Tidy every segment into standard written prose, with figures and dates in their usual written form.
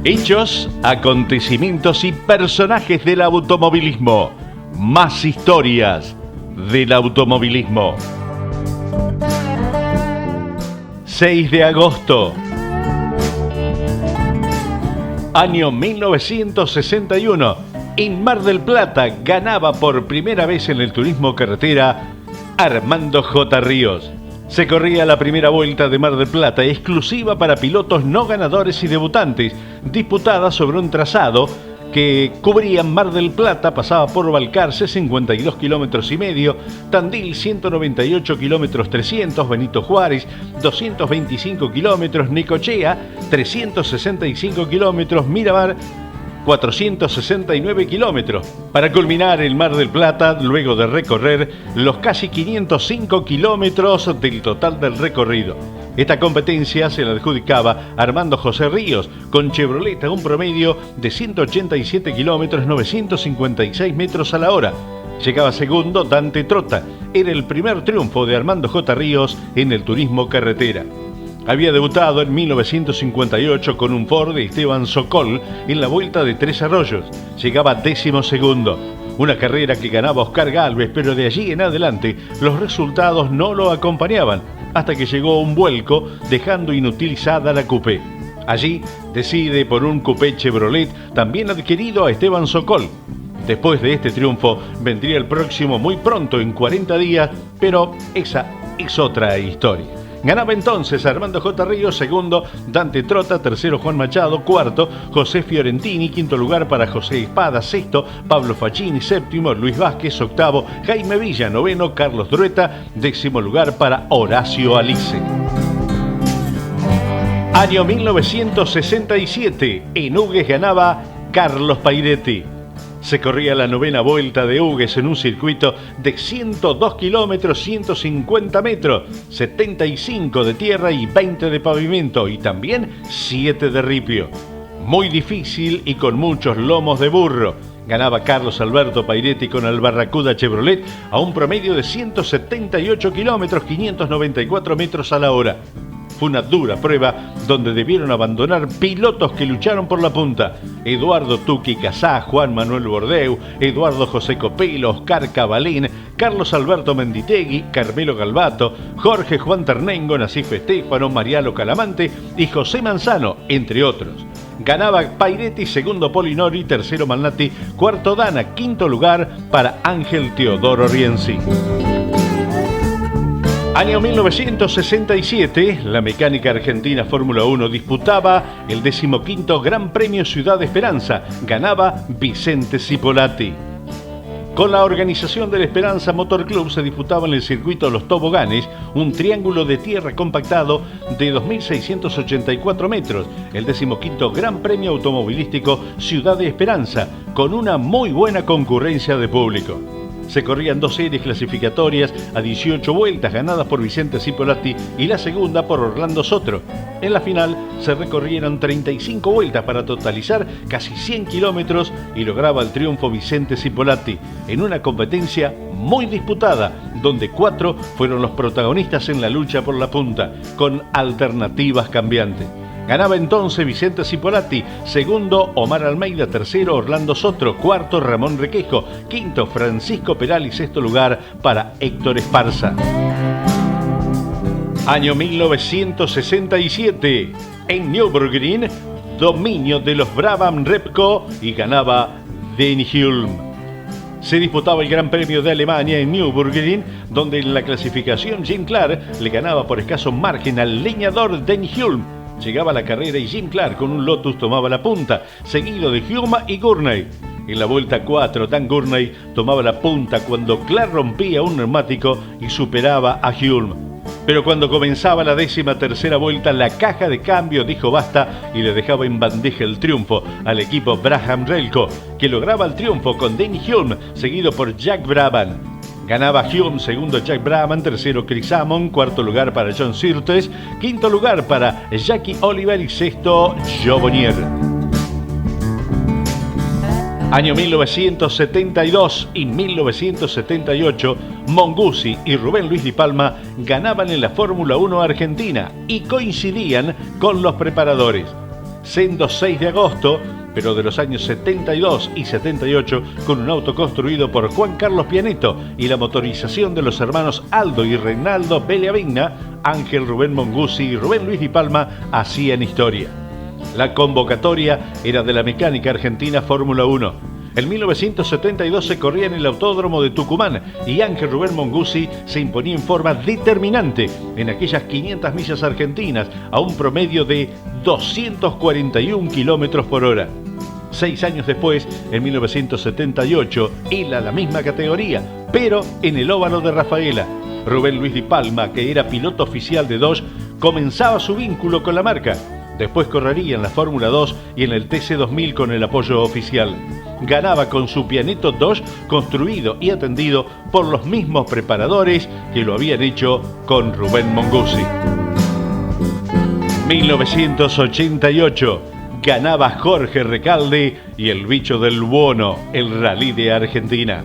Hechos, acontecimientos y personajes del automovilismo. Más historias del automovilismo. 6 de agosto. Año 1961. En Mar del Plata ganaba por primera vez en el turismo carretera Armando J. Ríos. Se corría la primera vuelta de Mar del Plata, exclusiva para pilotos no ganadores y debutantes, disputada sobre un trazado que cubría Mar del Plata, pasaba por Balcarce, 52 kilómetros y medio, Tandil, 198 kilómetros 300, Benito Juárez, 225 kilómetros, Necochea, 365 kilómetros, Miramar, 469 kilómetros, para culminar el Mar del Plata luego de recorrer los casi 505 kilómetros del total del recorrido. Esta competencia se la adjudicaba Armando José Ríos, con Chevrolet a un promedio de 187 kilómetros 956 metros a la hora. Llegaba segundo Dante Trota. Era el primer triunfo de Armando J. Ríos en el turismo carretera. Había debutado en 1958 con un Ford de Esteban Sokol en la Vuelta de Tres Arroyos. Llegaba 12º. Una carrera que ganaba Oscar Gálvez, pero de allí en adelante los resultados no lo acompañaban, hasta que llegó un vuelco dejando inutilizada la coupé. Allí decide por un coupé Chevrolet también adquirido a Esteban Sokol. Después de este triunfo vendría el próximo muy pronto, en 40 días, pero esa es otra historia. Ganaba entonces Armando J. Ríos, segundo Dante Trota, tercero Juan Machado, cuarto José Fiorentini, quinto lugar para José Espada, sexto Pablo Facchini, séptimo Luis Vázquez, octavo Jaime Villa, noveno Carlos Drueta, décimo lugar para Horacio Alice. Año 1967, en Hugues ganaba Carlos Pairetti. Se corría la novena vuelta de Hugues en un circuito de 102 kilómetros, 150 metros, 75 de tierra y 20 de pavimento, y también 7 de ripio. Muy difícil y con muchos lomos de burro. Ganaba Carlos Alberto Pairetti con el Barracuda Chevrolet a un promedio de 178 kilómetros, 594 metros a la hora. Fue una dura prueba donde debieron abandonar pilotos que lucharon por la punta. Eduardo Tuqui Casá, Juan Manuel Bordeu, Eduardo José Copelo, Oscar Cabalín, Carlos Alberto Menditegui, Carmelo Galbato, Jorge Juan Ternengo, Nacif Estéfano, Mariano Calamante y José Manzano, entre otros. Ganaba Pairetti, segundo Polinori, tercero Malnati, cuarto Dana, quinto lugar para Ángel Teodoro Rienzi. Año 1967, la mecánica argentina Fórmula 1 disputaba el 15º Gran Premio Ciudad Esperanza. Ganaba Vicente Cipolatti. Con la organización del Esperanza Motor Club se disputaba en el circuito Los Toboganes un triángulo de tierra compactado de 2.684 metros, el 15º Gran Premio Automovilístico Ciudad de Esperanza, con una muy buena concurrencia de público. Se corrían 2 series clasificatorias a 18 vueltas ganadas por Vicente Cipolatti y la segunda por Orlando Sotro. En la final se recorrieron 35 vueltas para totalizar casi 100 kilómetros y lograba el triunfo Vicente Cipolatti en una competencia muy disputada, donde 4 fueron los protagonistas en la lucha por la punta, con alternativas cambiantes. Ganaba entonces Vicente Cipolatti, segundo Omar Almeida, tercero Orlando Sotro, cuarto Ramón Requejo, quinto Francisco Peral y sexto lugar para Héctor Esparza. Año 1967, en Nürburgring, dominio de los Brabham Repco y ganaba Denny Hulme. Se disputaba el Gran Premio de Alemania en Nürburgring, donde en la clasificación Jim Clark le ganaba por escaso margen al leñador Denny Hulme. Llegaba la carrera y Jim Clark con un Lotus tomaba la punta, seguido de Hulme y Gurney. En la vuelta 4, Dan Gurney tomaba la punta cuando Clark rompía un neumático y superaba a Hulme. Pero cuando comenzaba la 13ª vuelta, la caja de cambio dijo basta y le dejaba en bandeja el triunfo al equipo Brabham Repco, que lograba el triunfo con Denny Hulme, seguido por Jack Brabham. Ganaba Hulme, segundo Jack Brabham, tercero Chris Amon, cuarto lugar para John Surtees, quinto lugar para Jackie Oliver y sexto Joe Bonnier. Año 1972 y 1978, Monguzzi y Rubén Luis Di Palma ganaban en la Fórmula 1 Argentina y coincidían con los preparadores. Sendo 6 de agosto, pero de los años 72 y 78, con un auto construido por Juan Carlos Pianeto y la motorización de los hermanos Aldo y Reinaldo Bellavigna, Ángel Rubén Monguzzi y Rubén Luis Di Palma hacían historia. La convocatoria era de la mecánica argentina Fórmula 1. En 1972 se corría en el Autódromo de Tucumán y Ángel Rubén Monguzzi se imponía en forma determinante en aquellas 500 millas argentinas a un promedio de 241 kilómetros por hora. 6 años después, en 1978, él a la misma categoría, pero en el óvalo de Rafaela. Rubén Luis Di Palma, que era piloto oficial de Dodge, comenzaba su vínculo con la marca. Después correría en la Fórmula 2 y en el TC2000 con el apoyo oficial. Ganaba con su Pianeto Dodge, construido y atendido por los mismos preparadores que lo habían hecho con Rubén Monguzzi. 1988. Ganaba Jorge Recalde y el Bicho del Buono, el Rally de Argentina.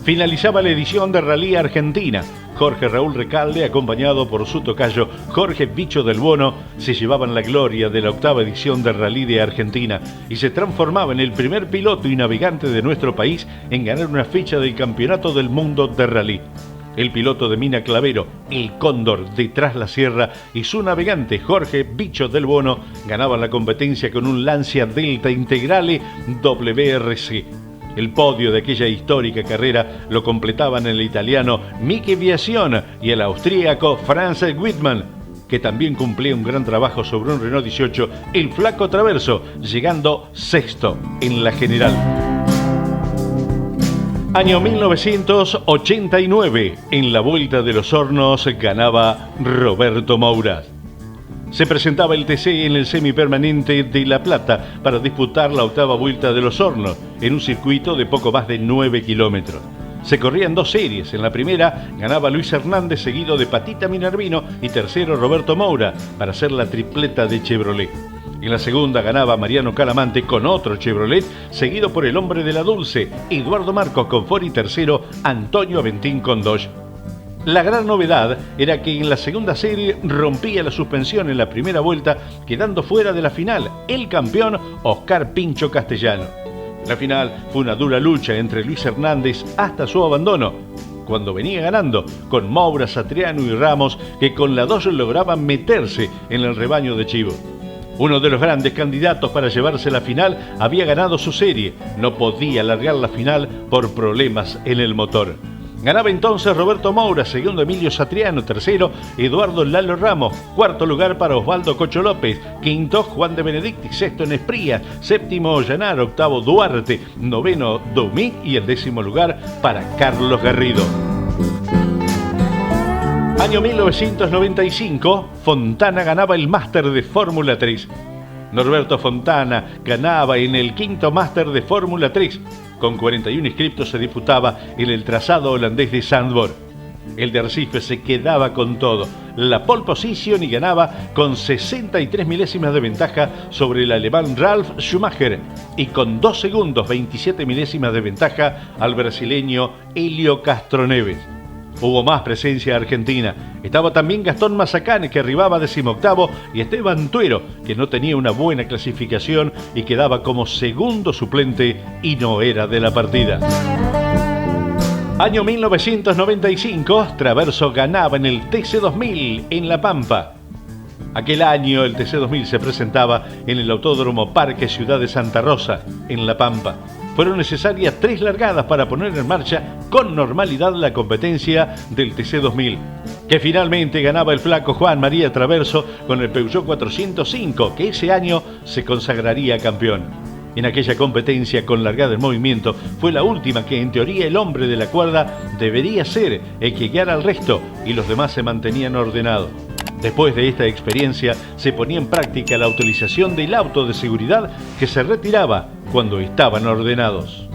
Finalizaba la edición de Rally Argentina. Jorge Raúl Recalde, acompañado por su tocayo Jorge Bicho del Buono, se llevaban la gloria de la 8ª edición del Rally de Argentina y se transformaba en el primer piloto y navegante de nuestro país en ganar una fecha del Campeonato del Mundo de Rally. El piloto de Mina Clavero, el Cóndor de Tras la Sierra, y su navegante Jorge Bicho del Buono ganaban la competencia con un Lancia Delta Integrale WRC. El podio de aquella histórica carrera lo completaban el italiano Miki Biasion y el austríaco Franz Wittmann, que también cumplía un gran trabajo sobre un Renault 18, el Flaco Traverso, llegando sexto en la general. Año 1989, en la Vuelta de los Hornos ganaba Roberto Moura. Se presentaba el TC en el semipermanente de La Plata para disputar la 8ª Vuelta de los Hornos, en un circuito de poco más de 9 kilómetros. Se corrían 2 series. En la primera ganaba Luis Hernández, seguido de Patita Minervino, y tercero Roberto Moura, para hacer la tripleta de Chevrolet. En la segunda ganaba Mariano Calamante con otro Chevrolet, seguido por el hombre de la Dulce, Eduardo Marcos con Ford, y tercero Antonio Aventín con Dodge. La gran novedad era que en la segunda serie rompía la suspensión en la primera vuelta, quedando fuera de la final el campeón Oscar Pincho Castellano. La final fue una dura lucha entre Luis Hernández hasta su abandono, cuando venía ganando con Moura, Satriano y Ramos, que con la Dodge lograban meterse en el rebaño de Chivo. Uno de los grandes candidatos para llevarse la final había ganado su serie, no podía alargar la final por problemas en el motor. Ganaba entonces Roberto Moura, segundo Emilio Satriano, tercero Eduardo Lalo Ramos, cuarto lugar para Osvaldo Cocho López, quinto Juan de Benedicti, sexto Nesprilla, séptimo Ollanaro, octavo Duarte, noveno Domí y el 10º lugar para Carlos Garrido. Año 1995, Fontana ganaba el Máster de Fórmula 3. Norberto Fontana ganaba en el 5º Máster de Fórmula 3. Con 41 inscriptos se disputaba en el trazado holandés de Zandvoort. El de Arrecife se quedaba con todo, la pole position, y ganaba con 63 milésimas de ventaja sobre el alemán Ralf Schumacher y con 2 segundos 27 milésimas de ventaja al brasileño Helio Castroneves. Hubo más presencia argentina. Estaba también Gastón Mazacane, que arribaba 18º, y Esteban Tuero, que no tenía una buena clasificación y quedaba como segundo suplente y no era de la partida. Año 1995, Traverso ganaba en el TC2000 en La Pampa. Aquel año el TC2000 se presentaba en el Autódromo Parque Ciudad de Santa Rosa, en La Pampa. Fueron necesarias 3 largadas para poner en marcha con normalidad la competencia del TC2000, que finalmente ganaba el flaco Juan María Traverso con el Peugeot 405, que ese año se consagraría campeón. En aquella competencia con largada en movimiento fue la última que en teoría el hombre de la cuerda debería ser el que guiara al resto y los demás se mantenían ordenados. Después de esta experiencia se ponía en práctica la utilización del auto de seguridad, que se retiraba cuando estaban ordenados.